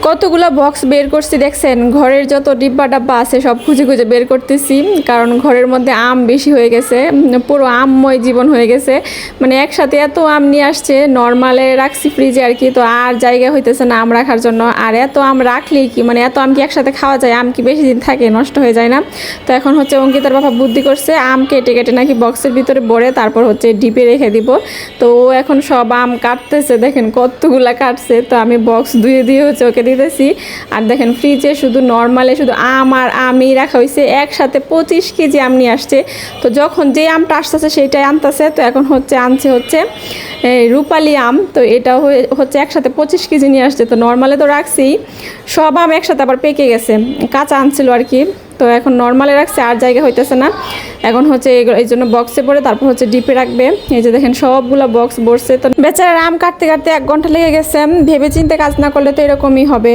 কতগুলো বক্স বের করছি দেখছেন, ঘরের যত ডিব্বা ডাব্বা আছে সব খুঁজে খুঁজে বের করতেছি, কারণ ঘরের মধ্যে আম বেশি হয়ে গেছে, পুরো আমময় জীবন হয়ে গেছে। মানে একসাথে এত আম নিয়ে আসছে, নর্মালে রাখছি ফ্রিজে আর কি, তো আর জায়গা হইতেছে না আম রাখার জন্য। আর এত আম রাখলেই কি মানে এত আম কি একসাথে খাওয়া যায়? আম কি বেশি দিন থাকে? নষ্ট হয়ে যায় না? তো এখন হচ্ছে অঙ্কিতার বাবা বুদ্ধি করছে, আম কেটে কেটে নাকি বক্সের ভিতরে ভরে তারপর হচ্ছে ডিপে রেখে দিব। তো ও এখন সব আম কাটতেছে, দেখেন কতগুলা কাটছে। তো আমি বক্স ধুয়ে দিয়ে হচ্ছে ওকে দিতেছি। আর দেখেন ফ্রিজে শুধু নর্মালে শুধু আম আর আমই রাখা হয়েছে, একসাথে 25 কেজি আম নিয়ে আসছে। তো যখন যে আমটা আসতেছে সেইটাই আনতেছে। তো এখন হচ্ছে আনছে হচ্ছে রূপালি আম, তো এটা হচ্ছে একসাথে 25 কেজি নিয়ে আসছে। তো নর্মালে তো রাখছি, সব আম একসাথে আবার পেকে গেছে, কাঁচা আনছিল আর কি। তো এখন নর্মালে রাখছে, আর জায়গা হইতেছে না। এখন হচ্ছে এই জন্য বক্সে পরে তারপর হচ্ছে ডিপে রাখবে। এই যে দেখেন সবগুলো বক্স ভরছে। তো বেচারার আম কাটতে কাটতে 1 ঘন্টা লেগে গেছে। ভেবে চিন্তে কাজ না করলে তো এরকমই হবে।